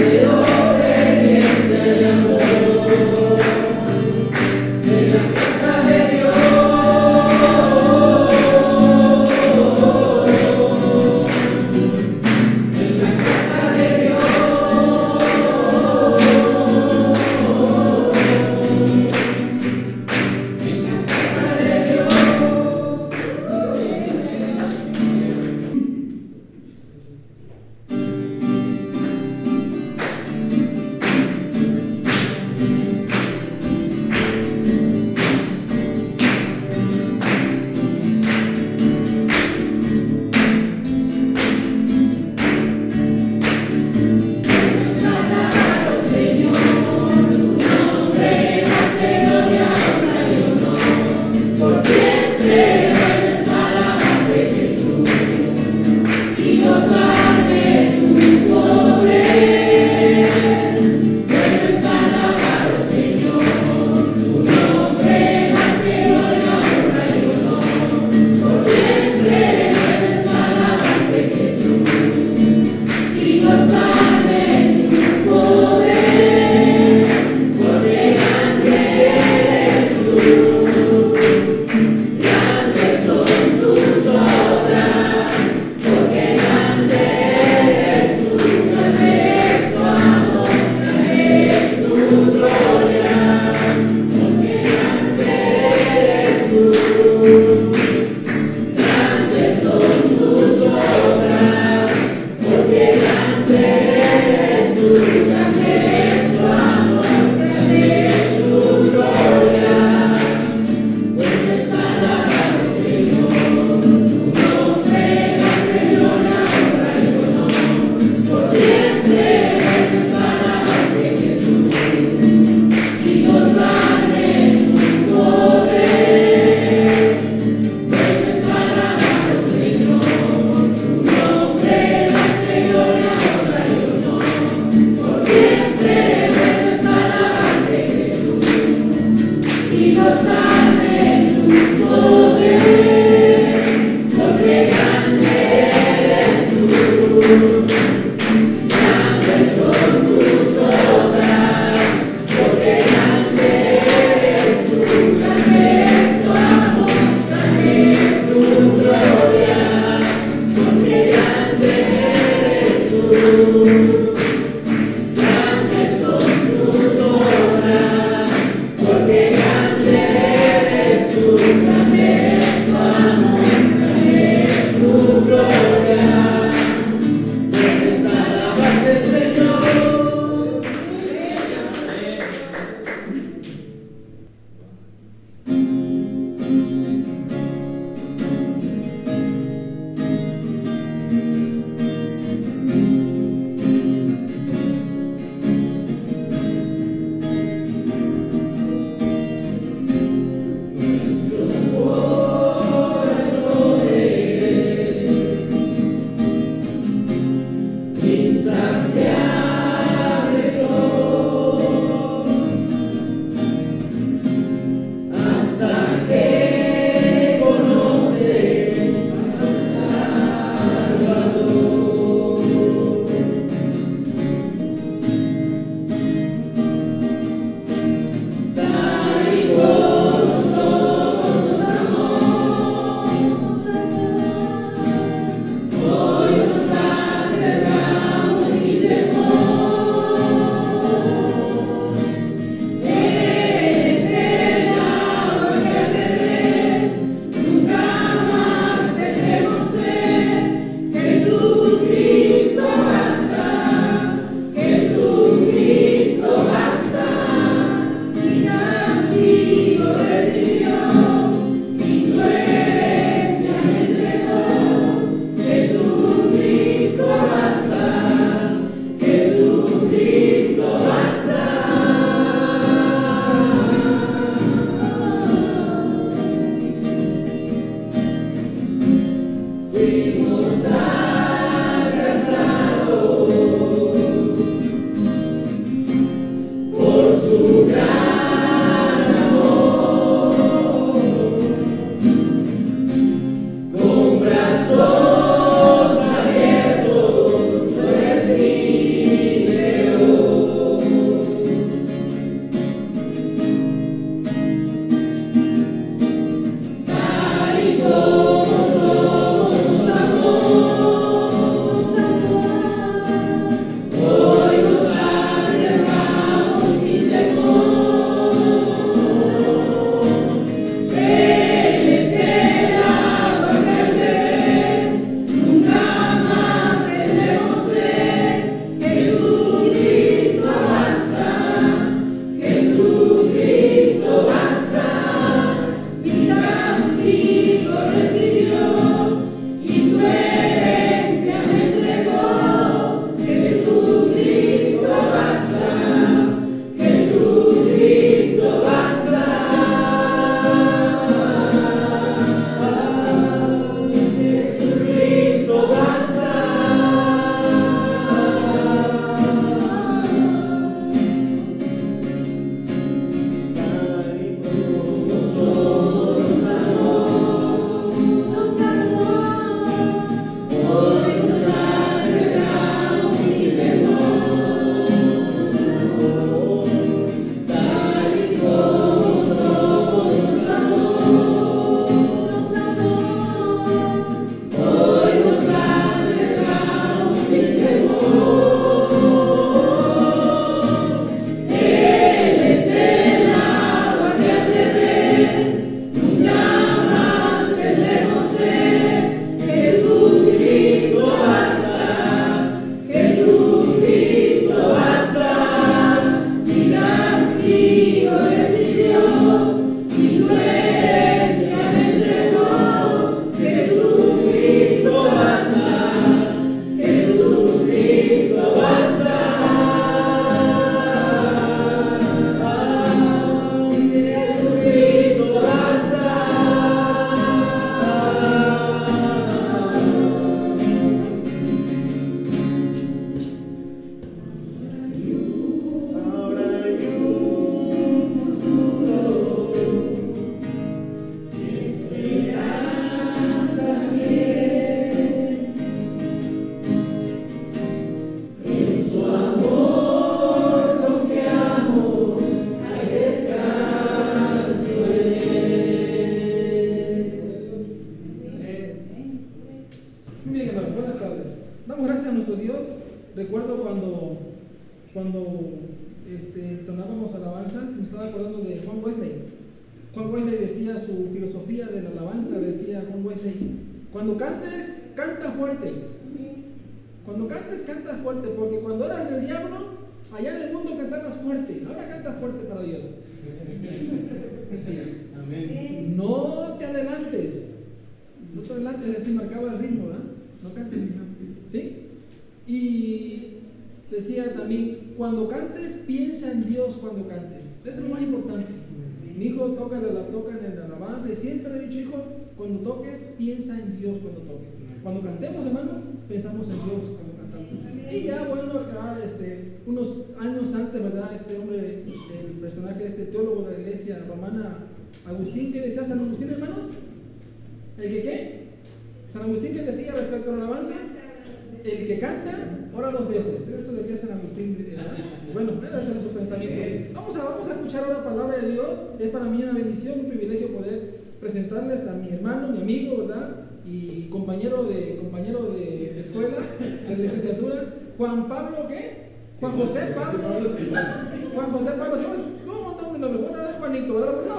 Temor. recuerdo cuando tonábamos alabanzas, me estaba acordando de Juan Wesley. Juan Wesley decía su filosofía de la alabanza, decía Juan Wesley: cuando cantes, canta fuerte. Cuando cantes, canta fuerte, porque cuando eras del diablo, allá en el mundo cantabas fuerte, ahora canta fuerte para Dios. Decía. Amén. No te adelantes, así marcaba el ritmo, ¿verdad? No cantes, ¿sí? Y decía también: cuando cantes, piensa en Dios cuando cantes. Eso es lo más importante. Mi hijo toca en la alabanza y siempre le he dicho: hijo, cuando toques, piensa en Dios cuando toques. Cuando cantemos, hermanos, pensamos en Dios cuando cantamos. Y ya, bueno, acá, unos años antes, ¿verdad? Este hombre, el personaje, teólogo de la iglesia romana, Agustín, ¿qué decía San Agustín, hermanos? ¿El que qué? San Agustín, ¿qué decía respecto a la alabanza? El que canta, ora 2 veces. Eso decía San Agustín, ¿verdad? Bueno, ese era su pensamiento. Vamos a escuchar ahora la palabra de Dios. Es para mí una bendición, un privilegio poder presentarles a mi hermano, mi amigo, ¿verdad? Y compañero de escuela, de licenciatura, Juan Pablo, ¿qué? Juan José Pablo. Juan José Pablo, ¿cómo un montón de nombres? Bueno, es Juanito, ¿verdad? No,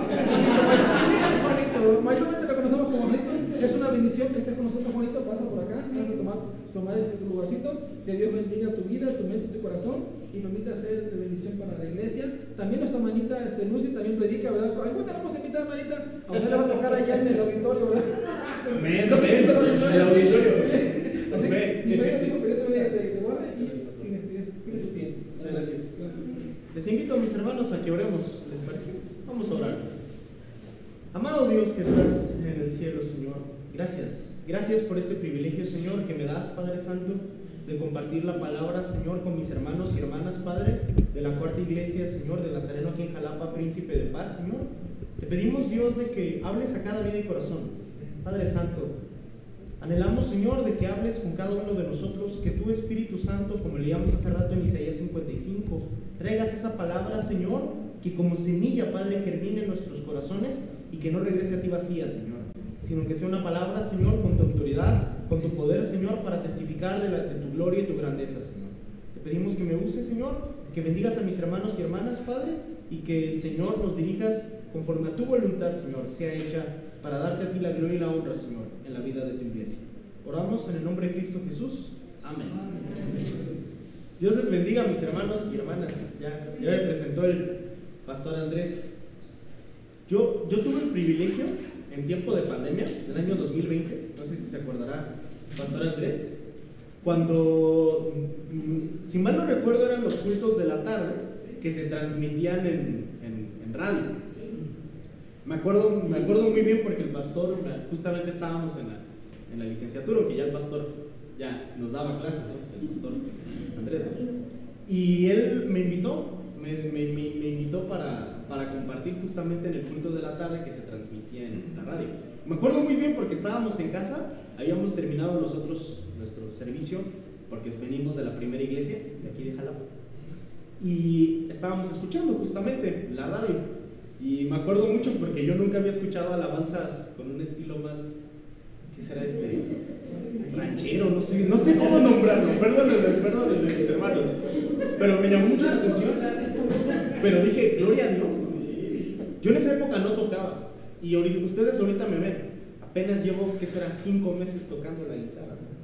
Juanito. Mayormente lo conocemos como Juanito. Es una bendición que estés con nosotros, Juanito. Pasa por acá, vas a tomar tu lugarcito. Que Dios bendiga tu vida, tu mente, tu corazón, y permita ser de bendición para la iglesia. También nuestra manita Lucy también predica, ¿verdad? ¿Algún día la vamos a invitar, manita? A usted le va a tocar allá en el auditorio, ¿verdad? Amén, amén. En el auditorio. Así que mi amigo dijo que Dios te bendiga, se guarde y cuide su tiempo. Muchas gracias. Les invito a mis hermanos a que oremos, ¿les parece? Vamos a orar. Amado Dios que estás en el cielo, Señor, gracias. Gracias por este privilegio, Señor, que me das, Padre Santo, de compartir la palabra, Señor, con mis hermanos y hermanas, Padre, de la Cuarta Iglesia, Señor, de Nazareno aquí en Jalapa, Príncipe de Paz, Señor. Te pedimos, Dios, de que hables a cada vida y corazón. Padre Santo, anhelamos, Señor, de que hables con cada uno de nosotros, que tu Espíritu Santo, como leíamos hace rato en Isaías 55, traigas esa palabra, Señor, que como semilla, Padre, germine en nuestros corazones y que no regrese a ti vacía, Señor, sino que sea una palabra, Señor, con tu autoridad, con tu poder, Señor, para testificar de tu gloria y tu grandeza, Señor. Te pedimos que me uses, Señor, que bendigas a mis hermanos y hermanas, Padre, y que, Señor, nos dirijas conforme a tu voluntad, Señor, sea hecha para darte a ti la gloria y la honra, Señor, en la vida de tu iglesia. Oramos en el nombre de Cristo Jesús. Amén. Dios les bendiga a mis hermanos y hermanas. Ya me presentó el pastor Andrés. Yo tuve el privilegio en tiempo de pandemia, en el año 2020, no sé si se acordará pastor Andrés, cuando, si mal no recuerdo, eran los cultos de la tarde que se transmitían en radio. Me acuerdo muy bien porque el pastor, justamente estábamos en la licenciatura, aunque ya el pastor ya nos daba clases, ¿no? El pastor Andrés, ¿no? Y él me invitó para compartir justamente en el culto de la tarde que se transmitía en la radio. Me acuerdo muy bien porque estábamos en casa, habíamos terminado nosotros nuestro servicio, porque venimos de la primera iglesia de aquí de Jalapa, y estábamos escuchando justamente la radio. Y me acuerdo mucho porque yo nunca había escuchado alabanzas con un estilo más, ¿qué será ranchero? No sé cómo nombrarlo, perdónenme mis hermanos, pero me llamó mucho la atención. Pero dije, gloria a Dios, ¿no? Yo en esa época no tocaba, y ustedes ahorita me ven, apenas llevo, ¿qué será? 5 meses tocando la guitarra, ¿no?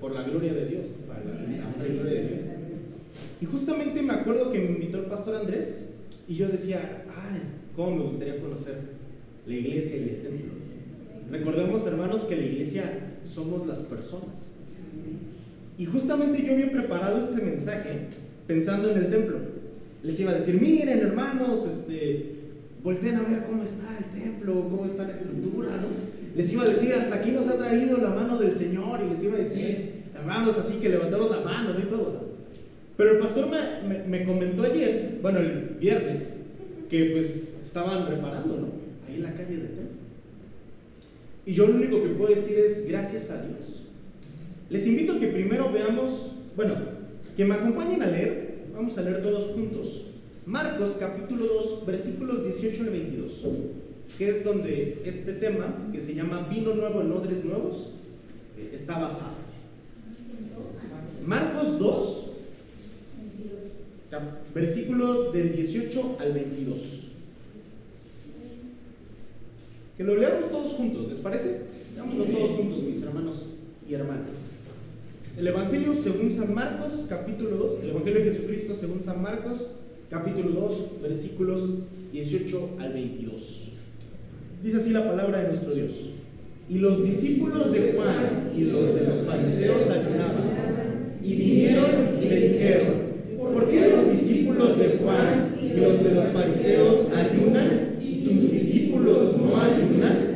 por la gloria de Dios, para la honra y gloria de Dios. Y justamente me acuerdo que me invitó el pastor Andrés, y yo decía, ay, cómo me gustaría conocer la iglesia y el templo. Recordemos, hermanos, que la iglesia somos las personas. Y justamente yo había preparado este mensaje pensando en el templo. Les iba a decir, miren, hermanos, volteen a ver cómo está el templo, cómo está la estructura, ¿no? Les iba a decir, hasta aquí nos ha traído la mano del Señor, y les iba a decir, hermanos, así que levantamos la mano, ¿no? Y todo, ¿no? Pero el pastor me comentó ayer, bueno, el viernes, que pues estaban reparando, ¿no? Ahí en la calle del templo. Y yo lo único que puedo decir es gracias a Dios. Les invito a que primero veamos, que me acompañen a leer. Vamos a leer todos juntos Marcos capítulo 2 versículos 18 al 22, que es donde este tema, que se llama vino nuevo en odres nuevos, está basado. Marcos 2 versículo del 18 al 22. Que lo leamos todos juntos, ¿les parece? Leámoslo todos juntos, mis hermanos y hermanas. El Evangelio según San Marcos, capítulo 2, el Evangelio de Jesucristo según San Marcos, capítulo 2, versículos 18 al 22. Dice así la palabra de nuestro Dios. Y los discípulos de Juan y los de los fariseos ayunaban, y vinieron y le dijeron: ¿por qué los discípulos de Juan y los de los fariseos ayunan y tus discípulos no ayunan?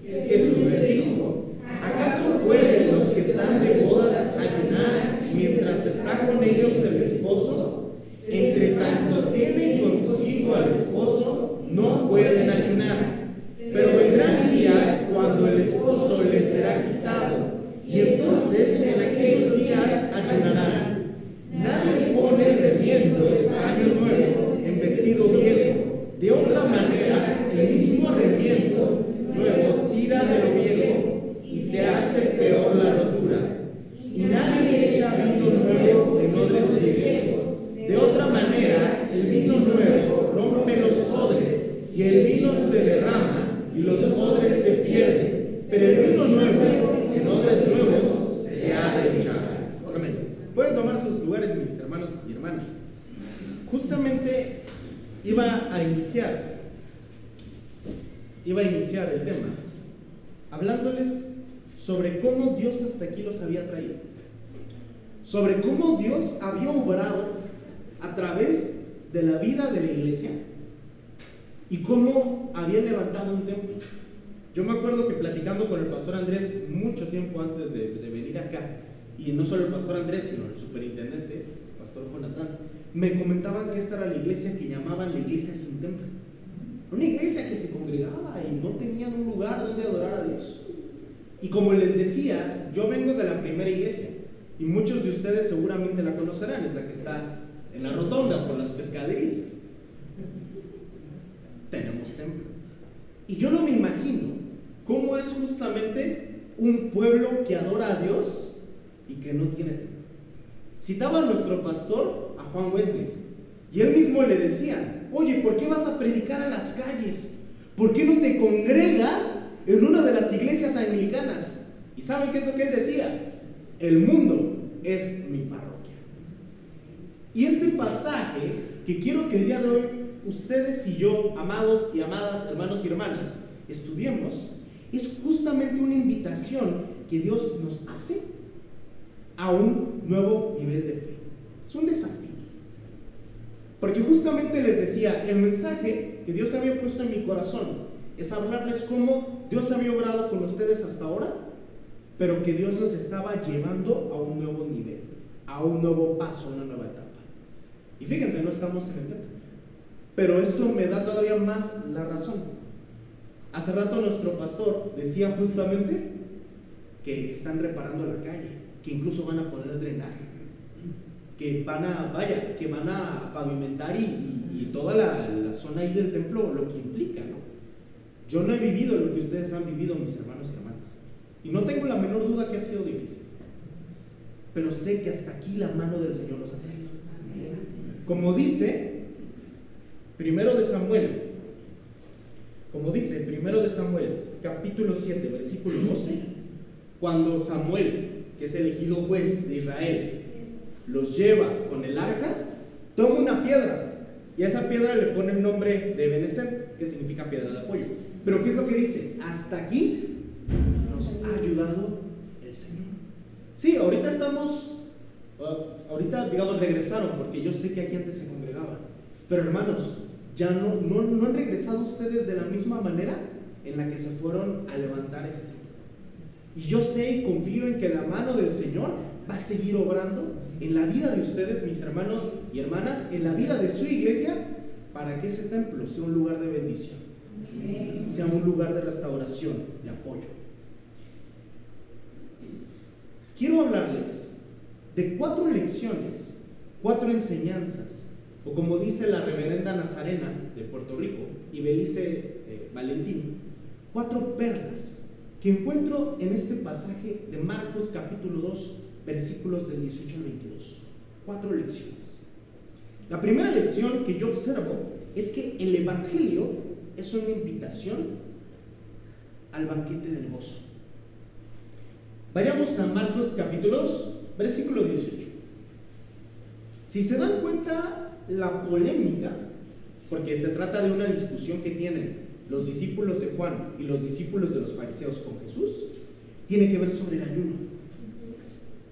Jesús les dijo: ¿acaso pueden los que están de bodas ayunar mientras está con ellos el esposo? Entre tanto tienen consigo al esposo, no pueden ayunar. Pero vendrán días cuando el esposo les será quitado, y entonces en aquellos días ayunarán. Nadie pone remiendo de paño nuevo en vestido viejo. De otra manera, el mismo remiendo nuevo tira de lo viejo y se hace peor la rotura. Y nadie echa vino nuevo en odres viejos. De otra manera, el vino nuevo rompe los odres y el vino se derrama y los odres se pierden. Pero el vino nuevo en odres nuevos se ha de echar. Amén. Pueden tomar sus lugares, mis hermanos y hermanas. Justamente iba a iniciar el tema hablándoles sobre cómo Dios hasta aquí los había traído, sobre cómo Dios había obrado a través de la vida de la iglesia y cómo había levantado un templo. Yo me acuerdo que platicando con el pastor Andrés mucho tiempo antes de venir acá, y no solo el pastor Andrés, sino el superintendente, el pastor Jonathan, me comentaban que esta era la iglesia que llamaban la iglesia sin templo. Una iglesia que se congregaba y no tenían un lugar donde adorar a Dios. Y como les decía, yo vengo de la primera iglesia, y muchos de ustedes seguramente la conocerán, es la que está en la rotonda por las pescaderías. Tenemos templo. Y yo no me imagino cómo es justamente un pueblo que adora a Dios y que no tiene templo. Citaba a nuestro pastor, a Juan Wesley, y él mismo le decía: oye, ¿por qué vas a predicar a las calles? ¿Por qué no te congregas en una de las iglesias anglicanas? ¿Y saben qué es lo que él decía? El mundo es mi parroquia. Y este pasaje que quiero que el día de hoy ustedes y yo, amados y amadas, hermanos y hermanas, estudiemos, es justamente una invitación que Dios nos hace a un nuevo nivel de fe. Es un desafío. Porque justamente les decía, el mensaje que Dios había puesto en mi corazón es hablarles cómo Dios había obrado con ustedes hasta ahora, pero que Dios los estaba llevando a un nuevo nivel, a un nuevo paso, a una nueva etapa. Y fíjense, no estamos en el templo. Pero esto me da todavía más la razón. Hace rato nuestro pastor decía justamente que están reparando la calle, que incluso van a poner drenaje, que van a pavimentar y toda la zona ahí del templo, lo que implica, ¿no? Yo no he vivido lo que ustedes han vivido, mis hermanos y hermanas, y no tengo la menor duda que ha sido difícil, pero sé que hasta aquí la mano del Señor los ha traído. Como dice Primero de Samuel, capítulo 7, versículo 12, cuando Samuel, que es elegido juez de Israel, los lleva con el arca, toma una piedra y a esa piedra le pone el nombre de Ebenezer, que significa piedra de apoyo. Pero ¿qué es lo que dice? Hasta aquí nos ha ayudado el Señor. Sí, ahorita digamos regresaron, porque yo sé que aquí antes se congregaban, pero hermanos, ya no han regresado ustedes de la misma manera en la que se fueron a levantar ese templo. Y yo sé y confío en que la mano del Señor va a seguir obrando en la vida de ustedes, mis hermanos y hermanas, en la vida de su iglesia, para que ese templo sea un lugar de bendición, sea un lugar de restauración, de apoyo. Quiero hablarles de 4 lecciones, 4 enseñanzas, o como dice la reverenda Nazarena de Puerto Rico, Ibelice Valentín, 4 perlas que encuentro en este pasaje de Marcos capítulo 2, versículos del 18 al 22. 4 lecciones. La primera lección que yo observo es que el Evangelio es una invitación al banquete del gozo. Vayamos a Marcos capítulo 2, versículo 18. Si se dan cuenta, la polémica, porque se trata de una discusión que tienen los discípulos de Juan y los discípulos de los fariseos con Jesús, tiene que ver sobre el ayuno.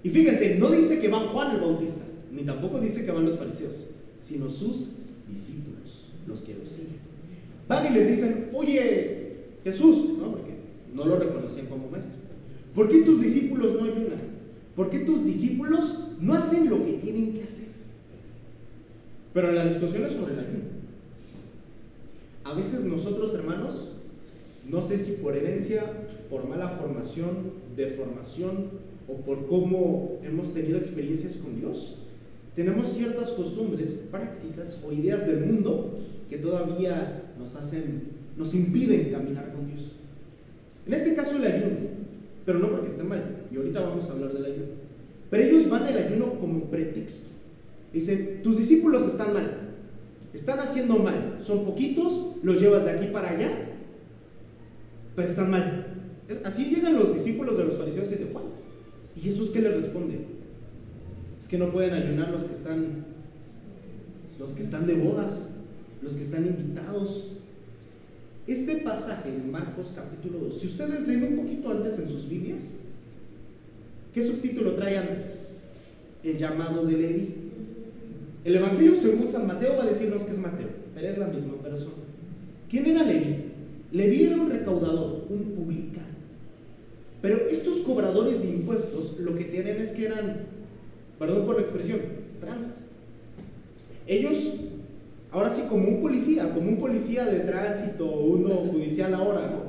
Y fíjense, no dice que va Juan el Bautista, ni tampoco dice que van los fariseos, sino sus discípulos, los que lo siguen. Van y les dicen: oye, Jesús, ¿no? Porque no lo reconocían como maestro. ¿Por qué tus discípulos no ayunan? ¿Por qué tus discípulos no hacen lo que tienen que hacer? Pero la discusión es sobre el ayuno. A veces nosotros, hermanos, no sé si por herencia, por mala formación, deformación o por cómo hemos tenido experiencias con Dios, tenemos ciertas costumbres, prácticas o ideas del mundo que todavía nos impiden caminar con Dios. En este caso el ayuno, pero no porque esté mal, y ahorita vamos a hablar del ayuno. Pero ellos van al ayuno como pretexto. Dicen: tus discípulos están mal, están haciendo mal, son poquitos, los llevas de aquí para allá, pero están mal. Así llegan los discípulos de los fariseos y de Juan. ¿Y Jesús qué les responde? Es que no pueden ayunar los que están de bodas, los que están invitados. Este pasaje en Marcos capítulo 2, si ustedes leen un poquito antes en sus Biblias, ¿qué subtítulo trae antes? El llamado de Leví. El Evangelio según San Mateo va a decirnos que es Mateo, pero es la misma persona. ¿Quién era Leví? Leví era un recaudador, un publicano. Pero estos cobradores de impuestos lo que tienen es que eran, perdón por la expresión, tranzas. Ellos, ahora sí, como un policía de tránsito, uno judicial ahora, ¿no?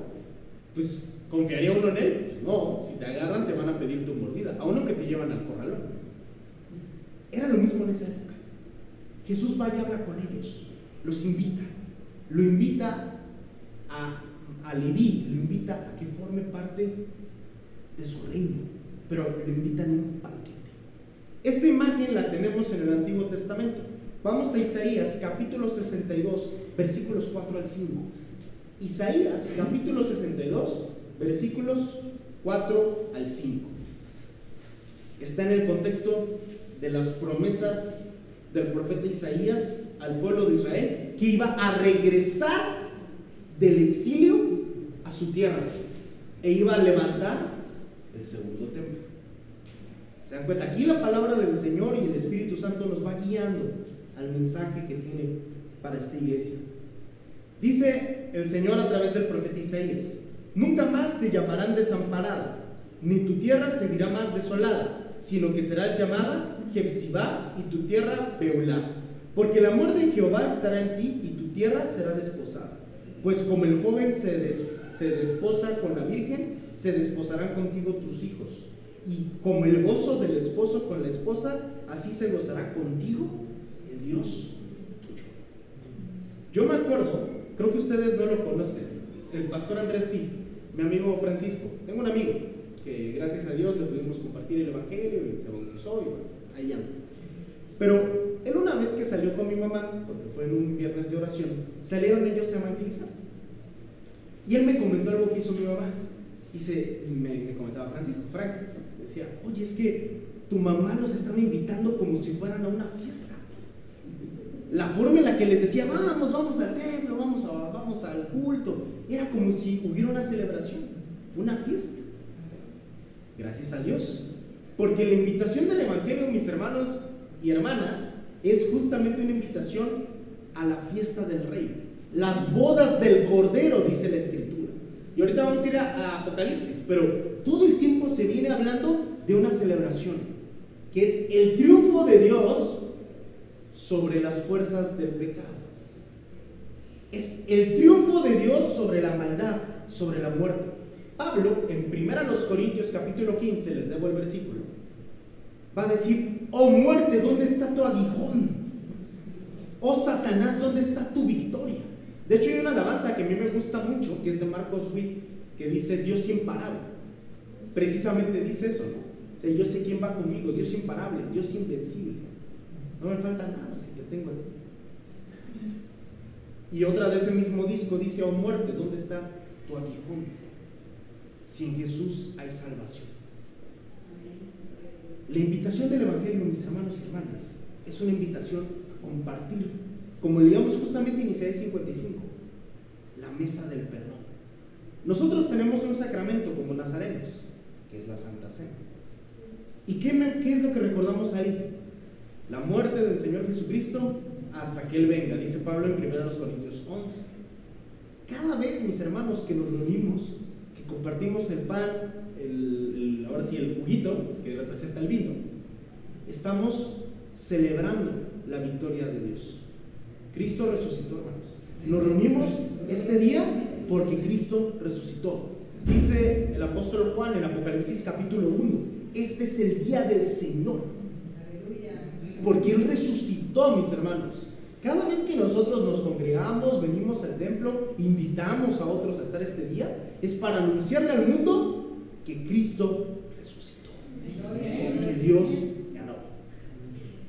Pues, ¿confiaría uno en él? Pues no, si te agarran te van a pedir tu mordida, a uno que te llevan al corralón. Era lo mismo en esa época. Jesús va y habla con ellos, los invita, lo invita a Leví, lo invita a que forme parte de su reino, pero lo invita en un banquete. Esta imagen la tenemos en el Antiguo Testamento. Vamos a Isaías capítulo 62, versículos 4 al 5. Isaías capítulo 62, versículos 4 al 5. Está en el contexto de las promesas del profeta Isaías al pueblo de Israel, que iba a regresar del exilio a su tierra e iba a levantar el segundo templo. ¿Se dan cuenta? Aquí la palabra del Señor y el Espíritu Santo nos va guiando al mensaje que tiene para esta iglesia. Dice el Señor a través del profeta Isaías: nunca más te llamarán desamparada, ni tu tierra seguirá más desolada, sino que serás llamada Jefsibá y tu tierra Beulah, porque el amor de Jehová estará en ti y tu tierra será desposada. Pues como el joven se desposa con la virgen, se desposarán contigo tus hijos, y como el gozo del esposo con la esposa, así se gozará contigo el Dios tuyo. Yo me acuerdo, creo que ustedes no lo conocen, el pastor Andrés sí, mi amigo Francisco. Tengo un amigo que gracias a Dios le pudimos compartir el evangelio y se bautizó y bueno, ahí anda. Pero él una vez que salió con mi mamá, porque fue en un viernes de oración, salieron ellos a evangelizar. Y él me comentó algo que hizo mi mamá. Me comentaba Francisco, Frank, decía: oye, es que tu mamá los estaba invitando como si fueran a una fiesta. La forma en la que les decía: vamos al templo, vamos al culto, era como si hubiera una celebración, una fiesta. Gracias a Dios, porque la invitación del evangelio, mis hermanos y hermanas, es justamente una invitación a la fiesta del Rey, las bodas del Cordero, dice la Escritura. Y ahorita vamos a ir a Apocalipsis, pero todo el tiempo se viene hablando de una celebración, que es el triunfo de Dios sobre las fuerzas del pecado. Es el triunfo de Dios sobre la maldad, sobre la muerte. Pablo, en 1 Corintios capítulo 15, les debo el versículo, va a decir: oh muerte, ¿dónde está tu aguijón? Oh Satanás, ¿dónde está tu victoria? De hecho hay una alabanza que a mí me gusta mucho, que es de Marcos Witt, que dice: Dios imparable. Precisamente dice eso, ¿no? O sea, yo sé quién va conmigo, Dios imparable, Dios invencible. No me falta nada si te tengo a ti. Y otra de ese mismo disco dice: oh muerte, ¿dónde está tu aguijón? Si en Jesús hay salvación. La invitación del Evangelio, mis hermanos y hermanas, es una invitación a compartir, como leíamos justamente en Isaías 55, la mesa del perdón. Nosotros tenemos un sacramento como nazarenos, que es la Santa Cena. ¿Y qué es lo que recordamos ahí? La muerte del Señor Jesucristo hasta que Él venga, dice Pablo en 1 Corintios 11. Cada vez, mis hermanos, que nos reunimos, que compartimos el pan, ahora sí el juguito que representa el vino, estamos celebrando la victoria de Dios. Cristo resucitó, hermanos. Nos reunimos este día porque Cristo resucitó. Dice el apóstol Juan en Apocalipsis capítulo 1: este es el día del Señor, porque Él resucitó, mis hermanos. Cada vez que nosotros nos congregamos, venimos al templo, invitamos a otros a estar este día, es para anunciarle al mundo que Cristo resucitó, que Dios ganó.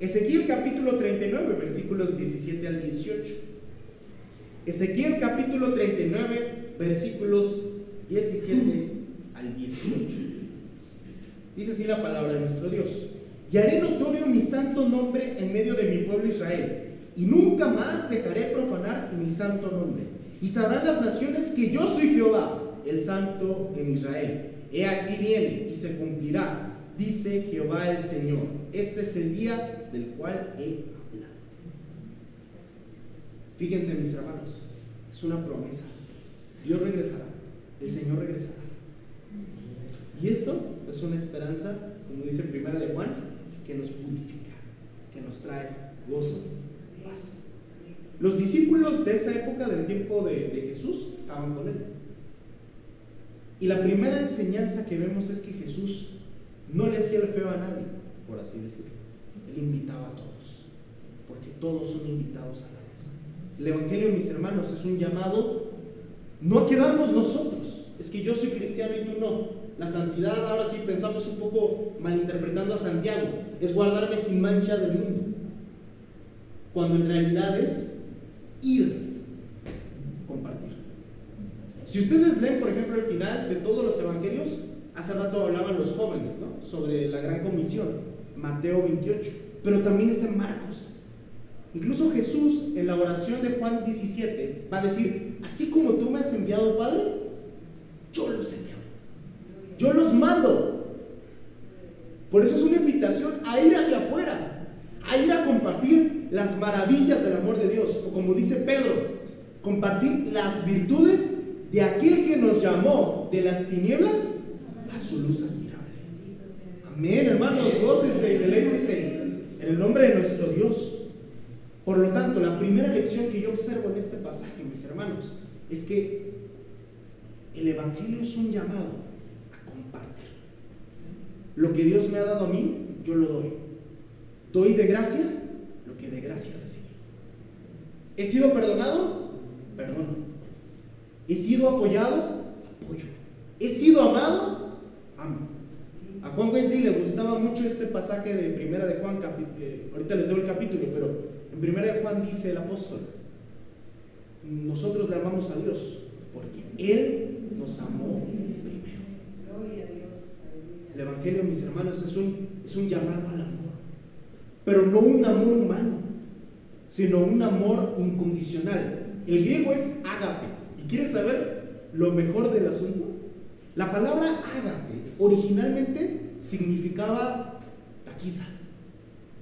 Ezequiel capítulo 39, versículos 17 al 18. Ezequiel capítulo 39, versículos 17 al 18. Dice así la palabra de nuestro Dios: y haré notorio mi santo nombre en medio de mi pueblo Israel, y nunca más dejaré profanar mi santo nombre. Y sabrán las naciones que yo soy Jehová, el santo en Israel. He aquí viene y se cumplirá, dice Jehová el Señor. Este es el día del cual he hablado. Fíjense, mis hermanos, es una promesa. Dios regresará, el Señor regresará. Y esto es una esperanza, como dice Primera de Juan, que nos purifica, que nos trae gozo, paz. Los discípulos de esa época, del tiempo de Jesús, estaban con Él. Y la primera enseñanza que vemos es que Jesús no le hacía el feo a nadie, por así decirlo. Él invitaba a todos, porque todos son invitados a la mesa. El Evangelio, mis hermanos, es un llamado no a quedarnos nosotros. Es que yo soy cristiano y tú no. La santidad, ahora sí pensamos un poco malinterpretando a Santiago, es guardarme sin mancha del mundo, cuando en realidad es ir, compartir. Si ustedes leen, por ejemplo, el final de todos los evangelios, hace rato hablaban los jóvenes, ¿no?, sobre la gran comisión, Mateo 28, pero también está en Marcos. Incluso Jesús, en la oración de Juan 17, va a decir: así como tú me has enviado, Padre, yo los envío, yo los mando. Por eso es una invitación a ir hacia afuera, a ir a compartir las maravillas del amor de Dios, o como dice Pedro, compartir las virtudes de aquel que nos llamó de las tinieblas a su luz admirable. Amén, hermanos, gócense y deleítense en el nombre de nuestro Dios. Por lo tanto, la primera lección que yo observo en este pasaje, mis hermanos, es que el Evangelio es un llamado a compartir. Lo que Dios me ha dado a mí, yo lo doy. Doy de gracia lo que de gracia recibí. ¿He sido perdonado? Perdono. ¿He sido apoyado? Apoyo. ¿He sido amado? Amo. A Juan Wesley le gustaba mucho este pasaje de Primera de Juan, ahorita les doy el capítulo, pero en Primera de Juan dice el apóstol: nosotros le amamos a Dios porque Él nos amó primero. Gloria a Dios. El Evangelio, mis hermanos, es un llamado al amor, pero no un amor humano, sino un amor incondicional. El griego es ágape. ¿Y quieren saber lo mejor del asunto? La palabra ágape originalmente significaba taquiza,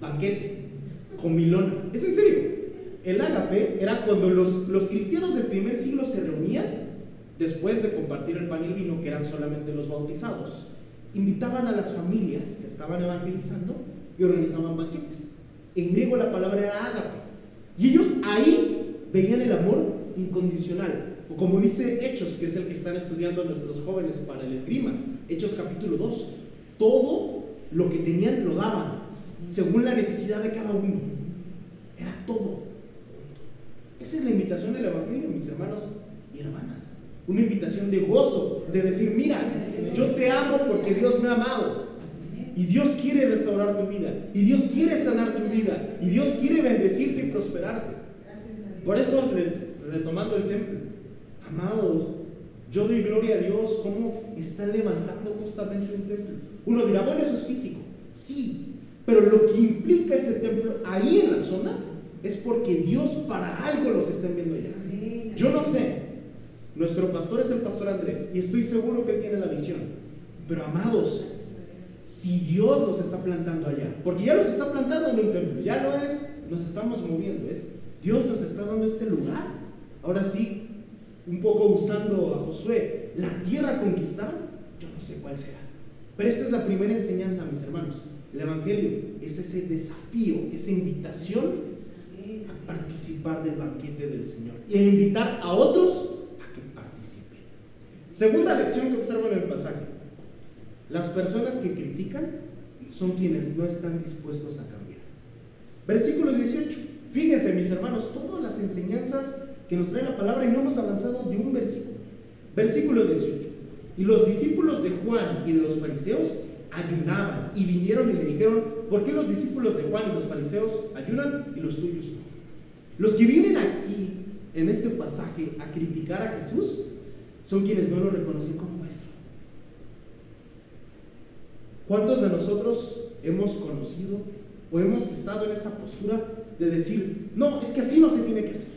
banquete, comilona. ¿Es en serio? El ágape era cuando los cristianos del primer siglo se reunían después de compartir el pan y el vino, que eran solamente los bautizados. Invitaban a las familias que estaban evangelizando y organizaban banquetes. En griego la palabra era ágape. Y ellos ahí veían el amor incondicional. O como dice Hechos, que es el que están estudiando nuestros jóvenes para el esgrima, Hechos capítulo 2, todo lo que tenían lo daban según la necesidad de cada uno. Era todo. Esa es la invitación del Evangelio, mis hermanos y hermanas. Una invitación de gozo, de decir: mira, yo te amo porque Dios me ha amado. y Dios quiere restaurar tu vida, y Dios quiere sanar tu vida, y Dios quiere bendecirte y prosperarte. Por eso, retomando el templo, amados, yo doy gloria a Dios cómo están levantando justamente un templo. Uno dirá, bueno, eso es físico. Sí, pero lo que implica ese templo ahí en la zona es porque Dios para algo los está enviando allá. Yo no sé, nuestro pastor es el pastor Andrés y estoy seguro que él tiene la visión. Pero amados, si Dios los está plantando allá, porque ya los está plantando en un templo, ya no es nos estamos moviendo, es Dios nos está dando este lugar. Ahora sí, un poco usando a Josué, la tierra a conquistar, yo no sé cuál será, pero esta es la primera enseñanza, mis hermanos. El evangelio es ese desafío, esa invitación a participar del banquete del Señor y a invitar a otros a que participen. Segunda lección que observo en el pasaje: las personas que critican son quienes no están dispuestos a cambiar. Versículo 18. Fíjense, mis hermanos, todas las enseñanzas que nos trae la palabra y no hemos avanzado de un versículo. Versículo 18. Y los discípulos de Juan y de los fariseos ayunaban y vinieron y le dijeron: ¿por qué los discípulos de Juan y los fariseos ayunan y los tuyos no? Los que vienen aquí en este pasaje a criticar a Jesús son quienes no lo reconocen como maestro. ¿Cuántos de nosotros hemos conocido o hemos estado en esa postura de decir: no, es que así no se tiene que hacer,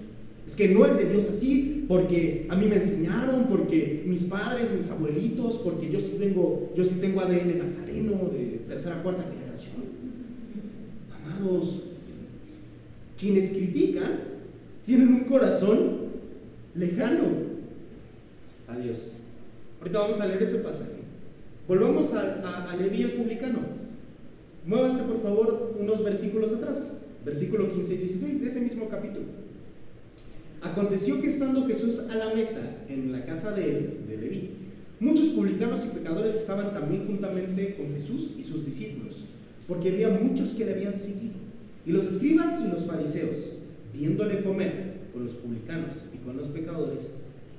es que no es de Dios así, porque a mí me enseñaron, porque mis padres, mis abuelitos, porque yo sí tengo ADN nazareno de tercera, cuarta generación? Amados, quienes critican tienen un corazón lejano a Dios. Ahorita vamos a leer ese pasaje. Volvamos a Leví el publicano. Muévanse por favor unos versículos atrás, versículo 15 y 16 de ese mismo capítulo. Aconteció que estando Jesús a la mesa en la casa de Leví, muchos publicanos y pecadores estaban también juntamente con Jesús y sus discípulos, porque había muchos que le habían seguido. Y los escribas y los fariseos, viéndole comer con los publicanos y con los pecadores,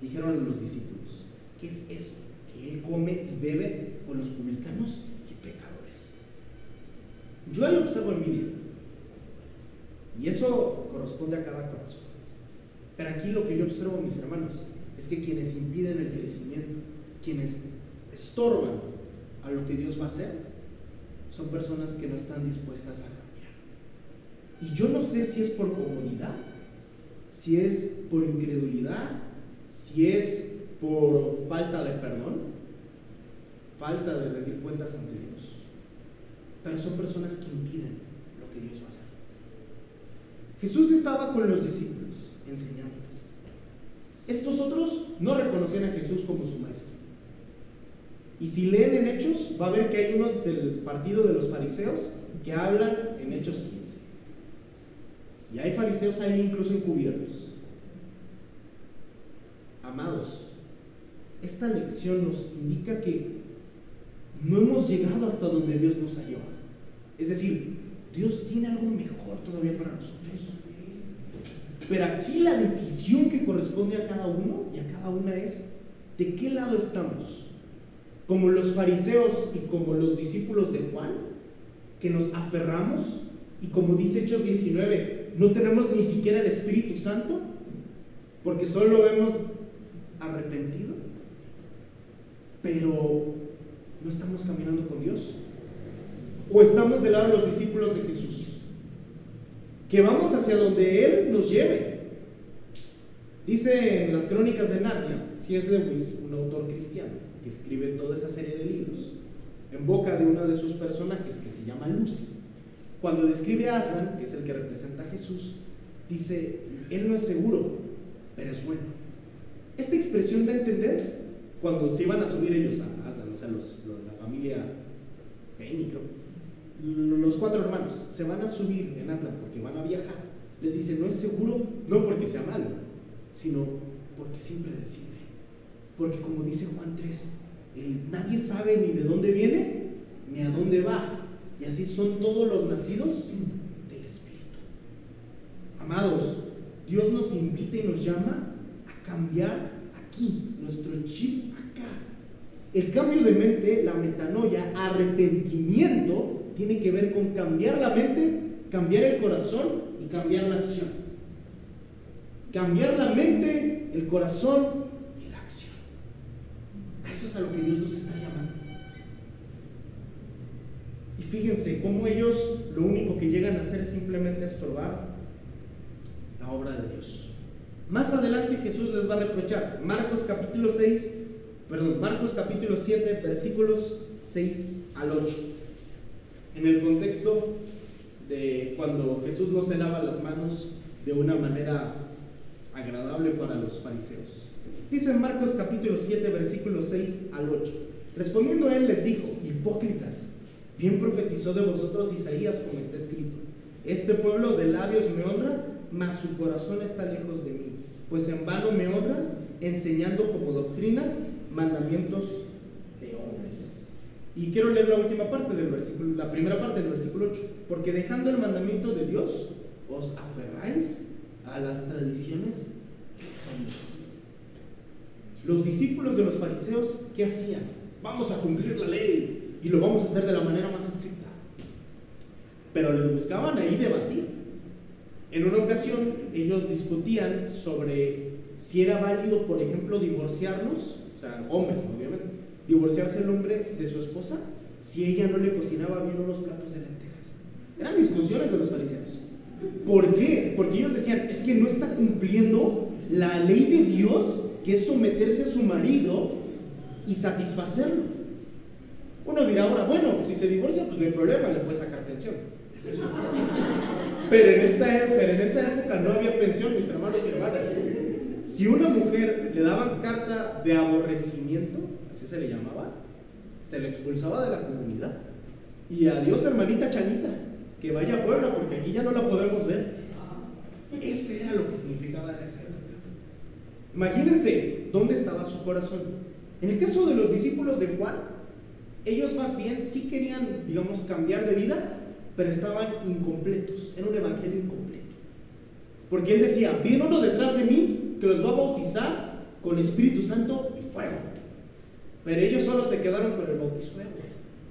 dijeron a los discípulos: ¿qué es eso que él come y bebe con los publicanos y pecadores? Yo ahí observo envidia, y eso corresponde a cada corazón. Pero aquí lo que yo observo, mis hermanos, es que quienes impiden el crecimiento, quienes estorban a lo que Dios va a hacer, son personas que no están dispuestas a cambiar. Y yo no sé si es por comodidad, si es por incredulidad, si es por falta de perdón, falta de rendir cuentas ante Dios, pero son personas que impiden lo que Dios va a hacer. Jesús estaba con los discípulos enseñándoles. Estos otros no reconocían a Jesús como su maestro. Y si leen en Hechos, va a ver que hay unos del partido de los fariseos que hablan en Hechos 15. Y hay fariseos ahí incluso encubiertos. Amados, esta lección nos indica que no hemos llegado hasta donde Dios nos ha llevado. Es decir, Dios tiene algo mejor todavía para nosotros. Pero aquí la decisión que corresponde a cada uno y a cada una es: ¿de qué lado estamos? Como los fariseos y como los discípulos de Juan, que nos aferramos, y como dice Hechos 19, no tenemos ni siquiera el Espíritu Santo porque solo hemos arrepentido, pero no estamos caminando con Dios. O estamos del lado de los discípulos de Jesús, que vamos hacia donde Él nos lleve. Dice en las Crónicas de Narnia, C.S. Lewis, un autor cristiano que escribe toda esa serie de libros, en boca de una de sus personajes que se llama Lucy, cuando describe a Aslan, que es el que representa a Jesús, dice: él no es seguro, pero es bueno. Esta expresión da a entender cuando se iban a subir ellos a Aslan, o sea, la familia Penny, creo, los 4 hermanos se van a subir en Aslan porque van a viajar. Les dice: no es seguro, no porque sea malo, sino porque es impredecible. Porque como dice Juan 3, nadie sabe ni de dónde viene ni a dónde va. Y así son todos los nacidos del Espíritu. Amados, Dios nos invita y nos llama a cambiar aquí, nuestro chip acá. El cambio de mente, la metanoia, arrepentimiento, tiene que ver con cambiar la mente, cambiar el corazón y cambiar la acción. Cambiar la mente, el corazón y la acción. A eso es a lo que Dios nos está llamando. Y fíjense cómo ellos lo único que llegan a hacer es simplemente estorbar la obra de Dios. Más adelante Jesús les va a reprochar. Marcos capítulo 7, versículos 6 al 8. En el contexto de cuando Jesús no se lava las manos de una manera agradable para los fariseos. Dice en Marcos capítulo 7, versículos 6 al 8. Respondiendo él les dijo: hipócritas, bien profetizó de vosotros Isaías, como está escrito: este pueblo de labios me honra, mas su corazón está lejos de mí, pues en vano me honran, enseñando como doctrinas mandamientos de hombres. Y quiero leer la última parte del versículo, la primera parte del versículo 8. Porque dejando el mandamiento de Dios, os aferráis a las tradiciones de los hombres. Los discípulos de los fariseos, ¿qué hacían? Vamos a cumplir la ley y lo vamos a hacer de la manera más estricta. Pero les buscaban ahí debatir. En una ocasión ellos discutían sobre si era válido, por ejemplo, divorciarnos, o sea, hombres, obviamente, divorciarse el hombre de su esposa si ella no le cocinaba bien unos platos de lentejas. Eran discusiones de los fariseos. ¿Por qué? Porque ellos decían: es que no está cumpliendo la ley de Dios, que es someterse a su marido y satisfacerlo. Uno dirá ahora: bueno, si se divorcia, pues no hay problema, le puede sacar pensión. Pero en esa época no había pensión, mis hermanos y hermanas. Si una mujer le daban carta de aborrecimiento, así se le llamaba, se le expulsaba de la comunidad. Y adiós, hermanita Chanita, que vaya a Puebla, porque aquí ya no la podemos ver. Ese era lo que significaba en esa época. Imagínense dónde estaba su corazón. En el caso de los discípulos de Juan, ellos más bien sí querían, digamos, cambiar de vida, pero estaban incompletos. Era un evangelio incompleto. Porque él decía: viene uno detrás de mí que los va a bautizar con Espíritu Santo y fuego. Pero ellos solo se quedaron con el bautizo de agua,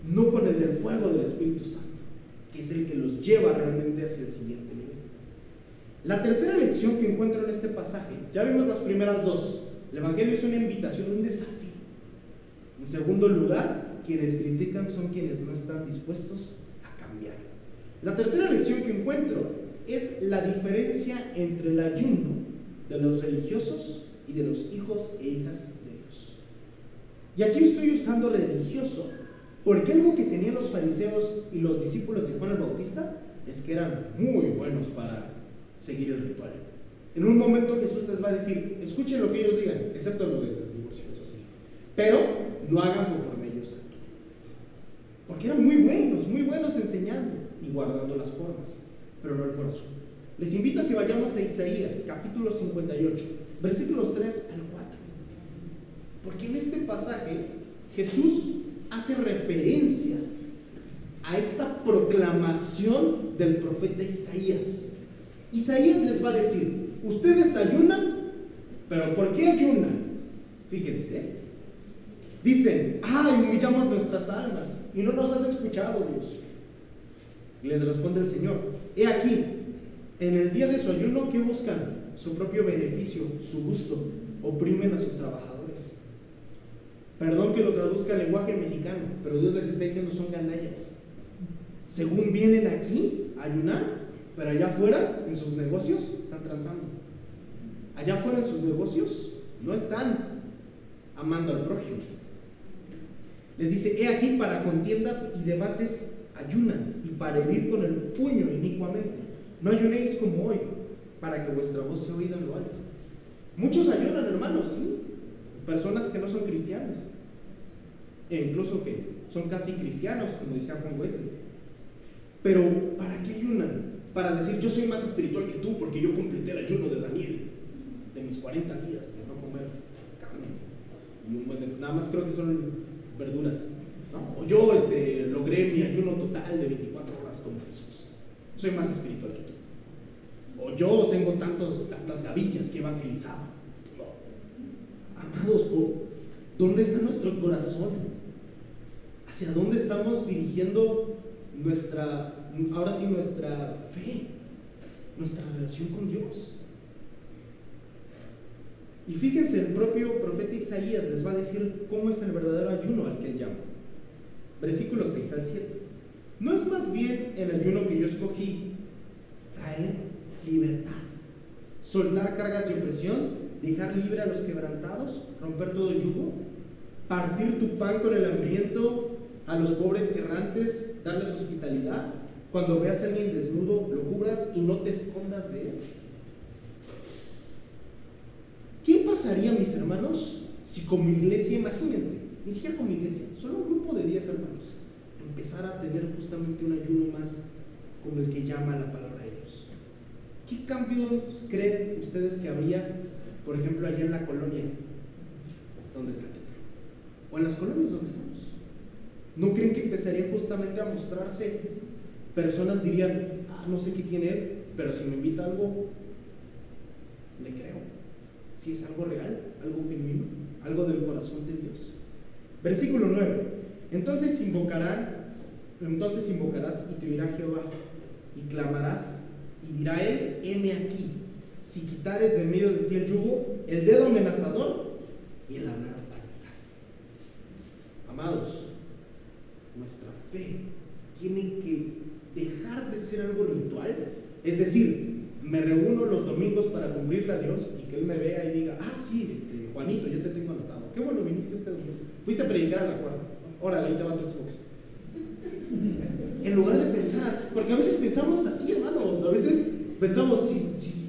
no con el del fuego del Espíritu Santo, que es el que los lleva realmente hacia el siguiente nivel. La tercera lección que encuentro en este pasaje, ya vimos las primeras dos. El evangelio es una invitación, un desafío. En segundo lugar, quienes critican son quienes no están dispuestos a cambiar. La tercera lección que encuentro es la diferencia entre el ayuno de los religiosos y de los hijos e hijas de Dios. Y aquí estoy usando religioso porque algo que tenían los fariseos y los discípulos de Juan el Bautista es que eran muy buenos para seguir el ritual. En un momento Jesús les va a decir: escuchen lo que ellos digan, excepto lo del divorcio, eso sí, pero no hagan conforme ellos actúan. Porque eran muy buenos enseñando y guardando las formas, pero no el corazón. Les invito a que vayamos a Isaías capítulo 58, versículos 3 al 4. Porque en este pasaje Jesús hace referencia a esta proclamación del profeta Isaías. Isaías les va a decir: ustedes ayunan, pero ¿por qué ayunan? Fíjense, dicen: ay, humillamos nuestras almas y no nos has escuchado, Dios. Y les responde el Señor: he aquí, en el día de su ayuno, ¿qué buscan? Su propio beneficio, su gusto. Oprimen a sus trabajadores. Perdón que lo traduzca al lenguaje mexicano, pero Dios les está diciendo: son gandallas. Según vienen aquí a ayunar, pero allá afuera, en sus negocios, están transando. Allá afuera, en sus negocios, no están amando al prójimo. Les dice: he aquí, para contiendas y debates ayunan, y para herir con el puño inicuamente. No ayunéis como hoy, para que vuestra voz sea oída en lo alto. Muchos ayunan, hermanos, sí, personas que no son cristianos, e incluso que son casi cristianos, como decía Juan Wesley. Pero ¿para qué ayunan? Para decir: yo soy más espiritual que tú porque yo completé el ayuno de Daniel, de mis 40 días de no comer carne y un buen de, nada más creo que son verduras, ¿no? O yo logré mi ayuno total de 24 horas como Jesús, soy más espiritual que tú. O yo tengo tantas gavillas que he evangelizado. No. Amados, ¿Dónde está nuestro corazón? ¿Hacia dónde estamos dirigiendo ahora sí, nuestra fe, nuestra relación con Dios? Y fíjense, el propio profeta Isaías les va a decir cómo es el verdadero ayuno al que él llama. Versículos 6 al 7. ¿No es más bien el ayuno que yo escogí traer libertad, soltar cargas de opresión, dejar libre a los quebrantados, romper todo yugo, partir tu pan con el hambriento, a los pobres errantes darles hospitalidad? Cuando veas a alguien desnudo, lo cubras y no te escondas de él. ¿Qué pasaría, mis hermanos, si como iglesia, imagínense, ni siquiera como iglesia, solo un grupo de 10 hermanos, empezara a tener justamente un ayuno más como el que llama la palabra de Dios? ¿Qué cambios creen ustedes que habría, por ejemplo, allá en la colonia donde está Teta? O en las colonias donde estamos. ¿No creen que empezaría justamente a mostrarse? Personas dirían, no sé qué tiene él, pero si me invita a algo, le creo. Si es algo real, algo genuino, algo del corazón de Dios. Versículo 9. Entonces invocarás y te oirá Jehová, y clamarás, y dirá él, heme aquí. Si quitares de medio de ti el yugo, el dedo amenazador y el hablar vanidad. Amados, nuestra fe tiene que dejar de ser algo ritual. Es decir, me reúno los domingos para cumplirle a Dios y que Él me vea y diga, sí, Juanito, yo te tengo anotado. Qué bueno viniste este domingo. Fuiste a predicar a la cuarta. Órale, ahí te va tu Xbox. En lugar de pensar así, porque a veces pensamos así, hermanos. A veces pensamos,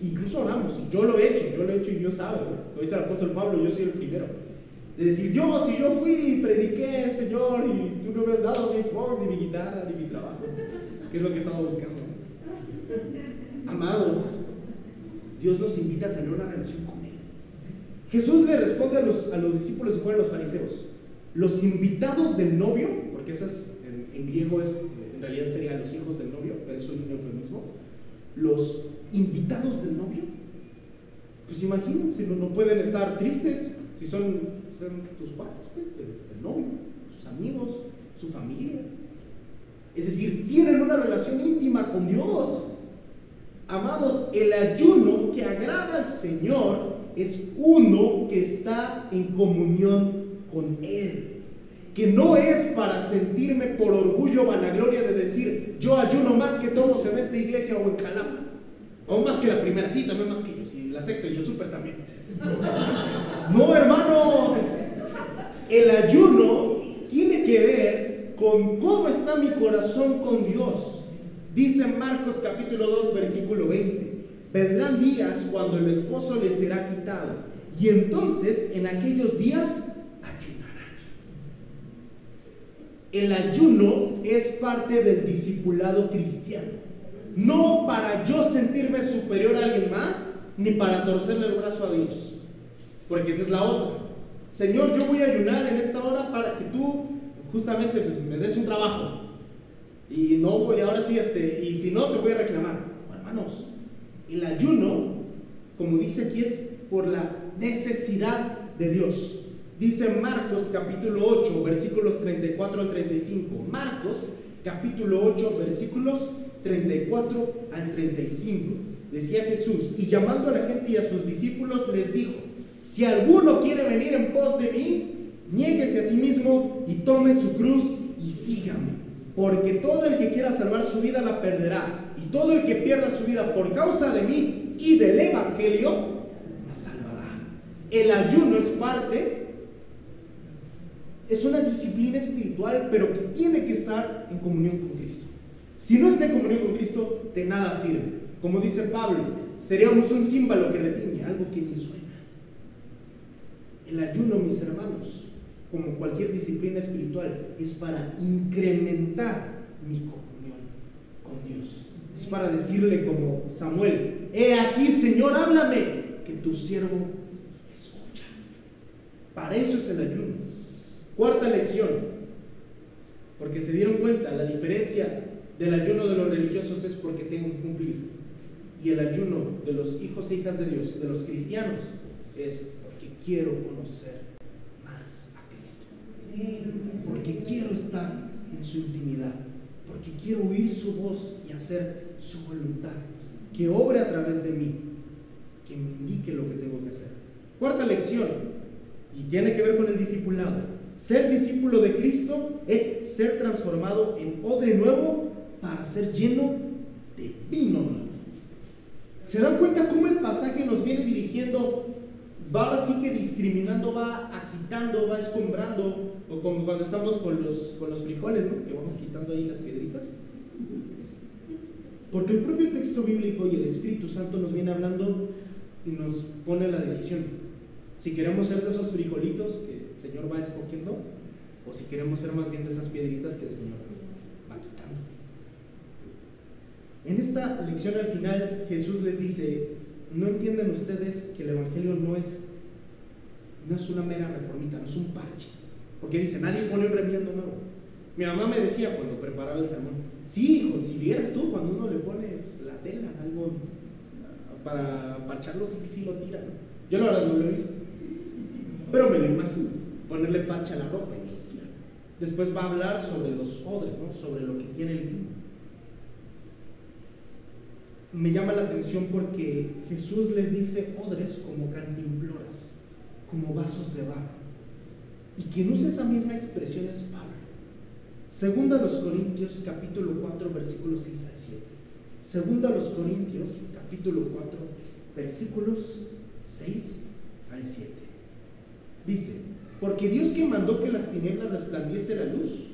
incluso oramos. Yo lo he hecho y Dios sabe. Como dice el apóstol Pablo, yo soy el primero. De decir, si yo fui y prediqué, Señor, y tú no me has dado mi Xbox, ni mi guitarra, ni mi trabajo, que es lo que estaba buscando. Amados, Dios nos invita a tener una relación con Él. Jesús le responde a los discípulos y fueron los fariseos: los invitados del novio, porque eso es, en griego en realidad serían los hijos del novio, pero es un eufemismo. Los invitados del novio, pues imagínense, no pueden estar tristes si son sus cuates, pues, del novio, sus amigos, su familia. Es decir, tienen una relación íntima con Dios. Amados, el ayuno que agrada al Señor es uno que está en comunión con Él, que no es para sentirme por orgullo, vanagloria de decir, yo ayuno más que todos en esta iglesia o en Calama, o más que la primera, sí, también más que ellos, y la sexta y el súper también. No, hermanos, el ayuno tiene que ver con cómo está mi corazón con Dios. Dice Marcos capítulo 2 versículo 20: vendrán días cuando el esposo les será quitado, y entonces en aquellos días ayunarán. El ayuno es parte del discipulado cristiano, no para yo sentirme superior a alguien más, ni para torcerle el brazo a Dios, porque esa es la otra. Señor, yo voy a ayunar en esta hora para que tú justamente pues, me des un trabajo. Y no voy, ahora sí, y si no, te voy a reclamar. Hermanos, el ayuno, como dice aquí, es por la necesidad de Dios. Dice Marcos capítulo 8, versículos 34 al 35. Marcos capítulo 8, versículos 34 al 35. Decía Jesús, y llamando a la gente y a sus discípulos, les dijo: si alguno quiere venir en pos de mí, niéguese a sí mismo y tome su cruz y sígame. Porque todo el que quiera salvar su vida la perderá, y todo el que pierda su vida por causa de mí y del evangelio la salvará. El ayuno es una disciplina espiritual, pero que tiene que estar en comunión con Cristo. Si no está en comunión con Cristo, de nada sirve. Como dice Pablo, seríamos un címbalo que retiñe, algo que ni suena. El ayuno, mis hermanos, como cualquier disciplina espiritual, es para incrementar mi comunión con Dios. Es para decirle como Samuel: he aquí, Señor, háblame, que tu siervo escucha. Para eso es el ayuno. Cuarta lección, porque se dieron cuenta, la diferencia del ayuno de los religiosos es porque tengo que cumplir, y el ayuno de los hijos e hijas de Dios, de los cristianos, es porque quiero conocer más a porque quiero estar en su intimidad, porque quiero oír su voz y hacer su voluntad, que obre a través de mí, que me indique lo que tengo que hacer. Cuarta lección, y tiene que ver con el discipulado. Ser discípulo de Cristo es ser transformado en odre nuevo para ser lleno de vino nuevo. ¿Se dan cuenta cómo el pasaje nos viene dirigiendo? Va así que discriminando, va quitando, va escombrando, o como cuando estamos con los frijoles, ¿no? Que vamos quitando ahí las piedritas. Porque el propio texto bíblico y el Espíritu Santo nos viene hablando y nos pone la decisión. Si queremos ser de esos frijolitos que el Señor va escogiendo, o si queremos ser más bien de esas piedritas que el Señor va quitando. En esta lección al final Jesús les dice: ¿no entienden ustedes que el Evangelio no es una mera reformita, no es un parche? Porque dice, nadie pone un remiendo nuevo. Mi mamá me decía cuando preparaba el sermón: sí, hijo, si vieras tú cuando uno le pone la tela, algo para parcharlo, sí lo tira, ¿no? Yo la verdad no lo he visto, pero me lo imagino, ponerle parche a la ropa y lo tira. Después va a hablar sobre los odres, ¿no? Sobre lo que tiene el vino. Me llama la atención porque Jesús les dice odres como cantimploras, como vasos de barro. Y quien usa esa misma expresión es Pablo. Segunda a los Corintios capítulo 4 versículos 6 al 7. Segunda a los Corintios capítulo 4 versículos 6 al 7. Dice: porque Dios, que mandó que las tinieblas resplandiese la luz,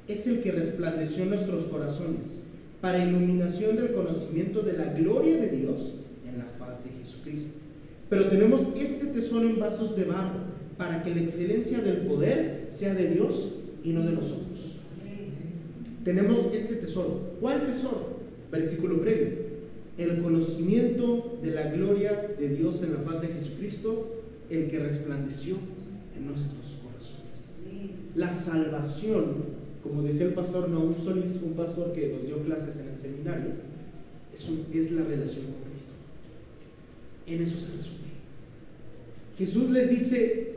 es el que resplandeció en nuestros corazones para iluminación del conocimiento de la gloria de Dios en la faz de Jesucristo. Pero tenemos este tesoro en vasos de barro, para que la excelencia del poder sea de Dios y no de nosotros. Tenemos este tesoro. ¿Cuál tesoro? Versículo previo: el conocimiento de la gloria de Dios en la faz de Jesucristo, el que resplandeció en nuestros corazones. La salvación, como decía el pastor Naúm Solís, un pastor que nos dio clases en el seminario, es la relación con Cristo. En eso se resume. Jesús les dice: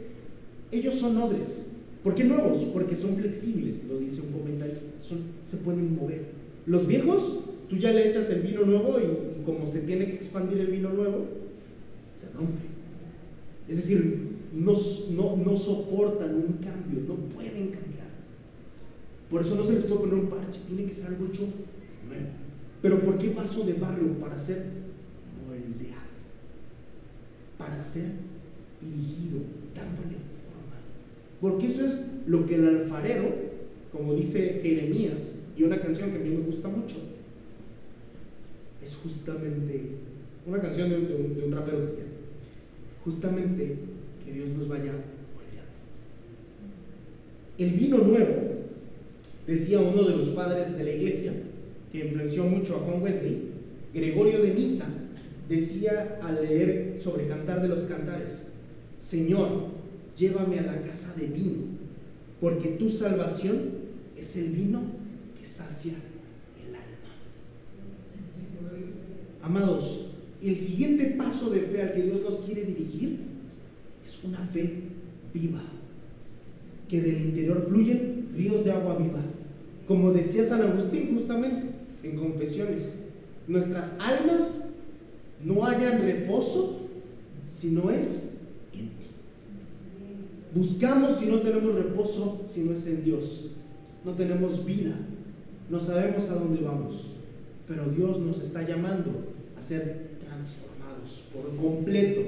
ellos son odres. ¿Por qué nuevos? Porque son flexibles, lo dice un comentarista. Se pueden mover. Los viejos, tú ya le echas el vino nuevo y como se tiene que expandir el vino nuevo, se rompe. Es decir, no soportan un cambio, no pueden cambiar. Por eso no se les puede poner un parche, tiene que ser algo hecho nuevo. Pero ¿por qué vaso de barro? Para ser moldeado, para ser dirigido, dándole forma. Porque eso es lo que el alfarero, como dice Jeremías, y una canción que a mí me gusta mucho, es justamente una canción de un rapero cristiano, justamente que Dios nos vaya moldeando. El vino nuevo, decía uno de los padres de la iglesia, que influenció mucho a Juan Wesley, Gregorio de Niza, decía al leer sobre Cantar de los Cantares: Señor, llévame a la casa de vino, porque tu salvación es el vino que sacia el alma. Amados, el siguiente paso de fe al que Dios nos quiere dirigir es una fe viva, que del interior fluyen ríos de agua viva. Como decía San Agustín justamente en Confesiones, nuestras almas no hallan reposo si no es en ti. Buscamos si no tenemos reposo, si no es en Dios. No tenemos vida, no sabemos a dónde vamos, pero Dios nos está llamando a ser transformados por completo,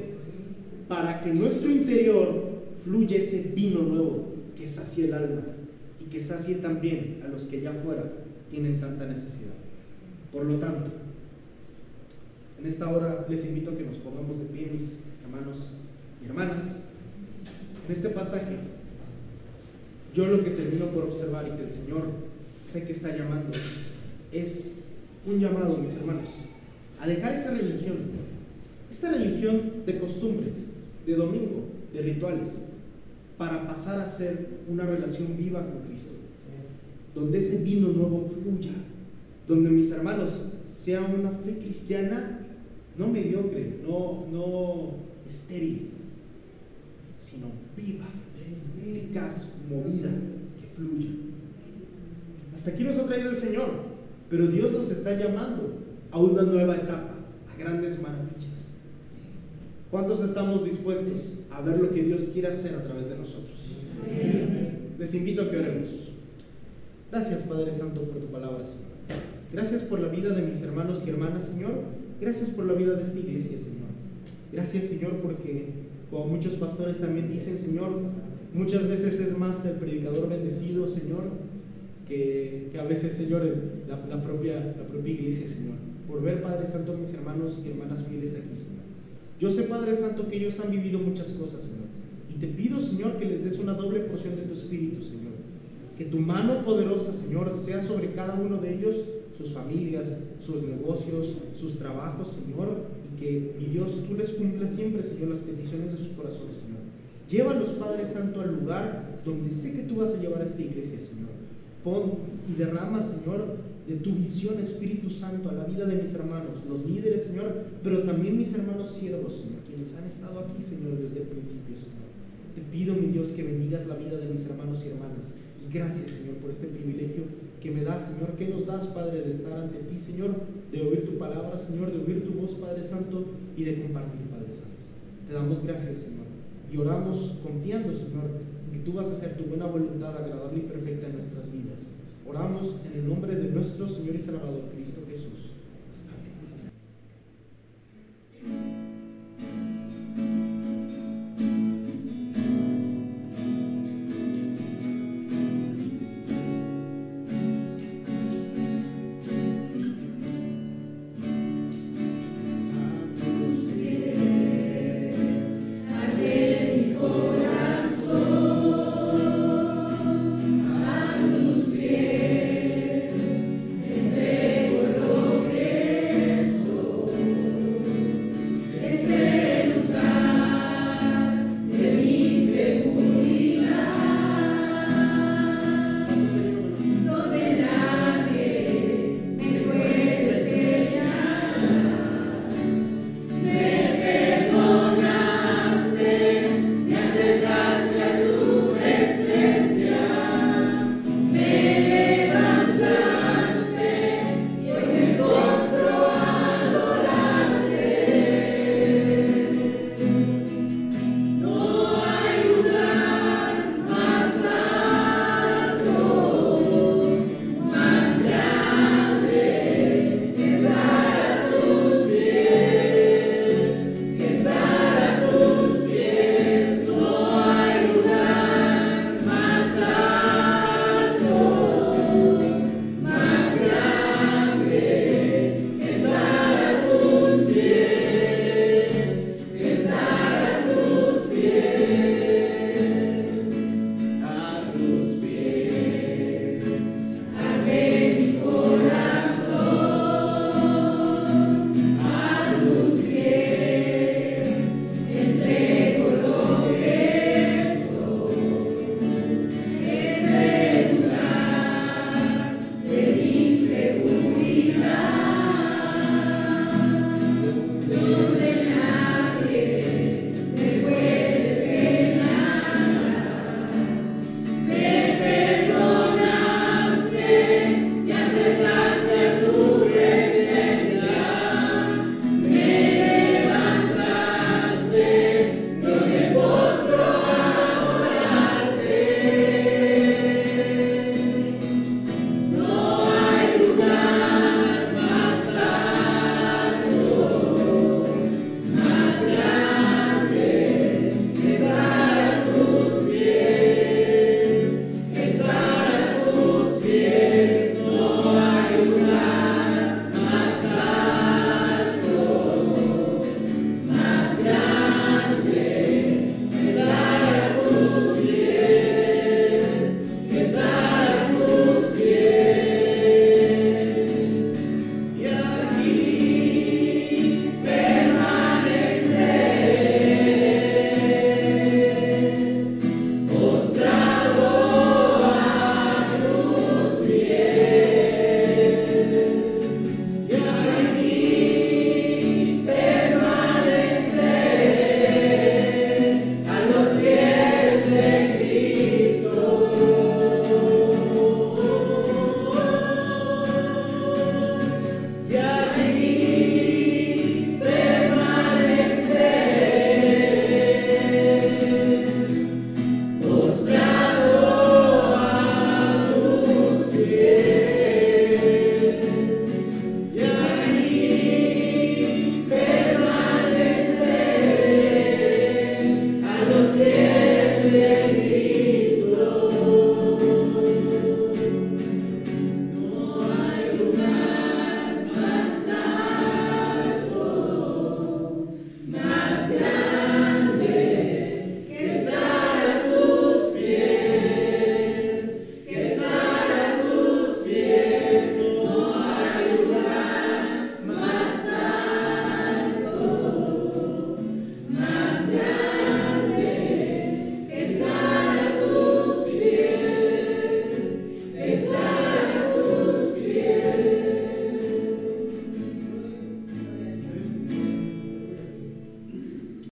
para que en nuestro interior fluya ese vino nuevo que sacie el alma y que sacie también a los que allá afuera tienen tanta necesidad. Por lo tanto, en esta hora les invito a que nos pongamos de pie, mis hermanos y hermanas. En este pasaje, yo lo que termino por observar y que el Señor sé que está llamando, es un llamado, mis hermanos, a dejar esta religión de costumbres, de domingo, de rituales, para pasar a ser una relación viva con Cristo, donde ese vino nuevo fluya, donde, mis hermanos, sea una fe cristiana no mediocre, no estéril, sino viva, eficaz, movida, que fluya. Hasta aquí nos ha traído el Señor, pero Dios nos está llamando a una nueva etapa, a grandes maravillas. ¿Cuántos estamos dispuestos a ver lo que Dios quiere hacer a través de nosotros? Les invito a que oremos. Gracias, Padre Santo, por tu palabra, Señor. Gracias por la vida de mis hermanos y hermanas, Señor. Gracias por la vida de esta iglesia, Señor. Gracias, Señor, porque como muchos pastores también dicen, Señor, muchas veces es más el predicador bendecido, Señor, que a veces, Señor, la propia iglesia, Señor. Por ver, Padre Santo, mis hermanos y hermanas fieles aquí, Señor. Yo sé, Padre Santo, que ellos han vivido muchas cosas, Señor. Y te pido, Señor, que les des una doble porción de tu Espíritu, Señor. Que tu mano poderosa, Señor, sea sobre cada uno de ellos, sus familias, sus negocios, sus trabajos, Señor. Y que, mi Dios, tú les cumplas siempre, Señor, las peticiones de su corazón, Señor. Llévalos, Padre Santo, al lugar donde sé que tú vas a llevar a esta iglesia, Señor. Pon y derrama, Señor, de tu visión, Espíritu Santo, a la vida de mis hermanos, los líderes, Señor, pero también mis hermanos siervos, Señor, quienes han estado aquí, Señor, desde el principio, Señor. Te pido, mi Dios, que bendigas la vida de mis hermanos y hermanas. Y gracias, Señor, por este privilegio que me das, Señor, que nos das, Padre, de estar ante ti, Señor, de oír tu palabra, Señor, de oír tu voz, Padre Santo, y de compartir, Padre Santo. Te damos gracias, Señor, y oramos confiando, Señor, que tú vas a hacer tu buena voluntad agradable y perfecta en nuestras vidas. Oramos en el nombre de nuestro Señor y Salvador Cristo Jesús.